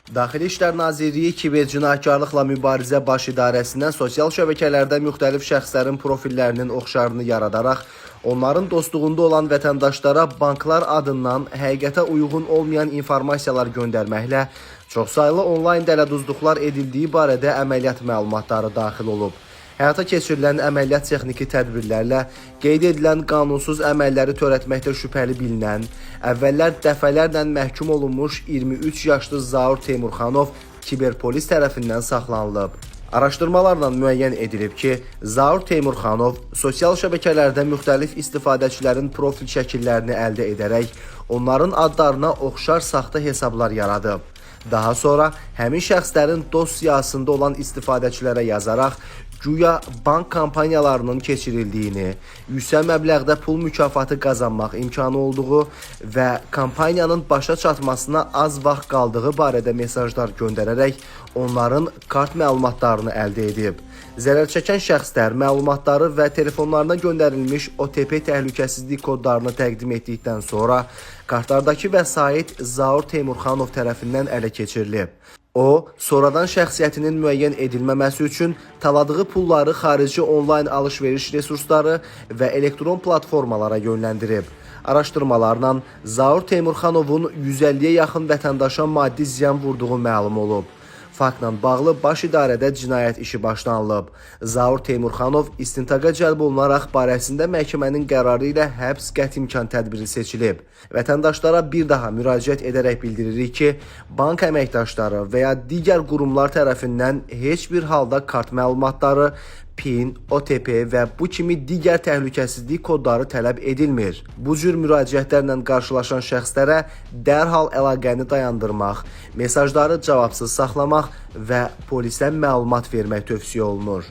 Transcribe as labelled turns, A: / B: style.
A: Daxili İşlər Nazirliyi Kibercinayətkarlıqla Mübarizə Baş İdarəsindən sosial şəbəkələrdə müxtəlif şəxslərin profillərinin oxşarını yaradaraq, onların dostluğunda olan vətəndaşlara banklar adından həqiqətə uyğun olmayan informasiyalar göndərməklə çoxsaylı onlayn dələduzluqlar edildiyi barədə əməliyyat məlumatları daxil olub. Həyata keçirilən əməliyyat texniki tədbirlərlə qeyd edilən qanunsuz əməlləri törətməkdə şübhəli bilinən, əvvəllər dəfələrlə məhkum olunmuş 23 yaşlı Zaur Teymurxanov kiberpolis tərəfindən saxlanılıb. Araşdırmalarla müəyyən edilib ki, Zaur Teymurxanov sosial şəbəkələrdə müxtəlif istifadəçilərin profil şəkillərini əldə edərək, onların adlarına oxşar saxta hesablar yaradıb. Daha sonra həmin şəxslərin dost siyahısında olan istifadəçilərə yazaraq, güya bank kampaniyalarının keçirildiyini, yüksək məbləğdə pul mükafatı qazanmaq imkanı olduğu və kampaniyanın başa çatmasına az vaxt qaldığı barədə mesajlar göndərərək onların kart məlumatlarını əldə edib. Zərər çəkən şəxslər məlumatları və telefonlarına göndərilmiş OTP təhlükəsizlik kodlarını təqdim etdikdən sonra kartlardakı vəsait Zaur Teymurxanov tərəfindən ələ keçirilib. O, sonradan şəxsiyyətinin müəyyən edilməməsi üçün taladığı pulları xarici onlayn alış-veriş resursları və elektron platformalara yönləndirib. Araşdırmalarla Zaur Teymurxanovun 150-yə yaxın vətəndaşa maddi ziyan vurduğu məlum olub. Faktla bağlı baş idarədə cinayət işi başlanılıb. Zaur Teymurxanov istintaqa cəlb olunaraq barəsində məhkəmənin qərarı ilə həbs qəti imkan tədbiri seçilib. Vətəndaşlara bir daha müraciət edərək bildiririk ki, bank əməkdaşları və ya digər qurumlar tərəfindən heç bir halda kart məlumatları, PIN, OTP və bu kimi digər təhlükəsizlik kodları tələb edilmir. Bu cür müraciətlərlə qarşılaşan şəxslərə dərhal əlaqəni dayandırmaq, mesajları cavabsız saxlamaq və polisə məlumat vermək tövsiyə olunur.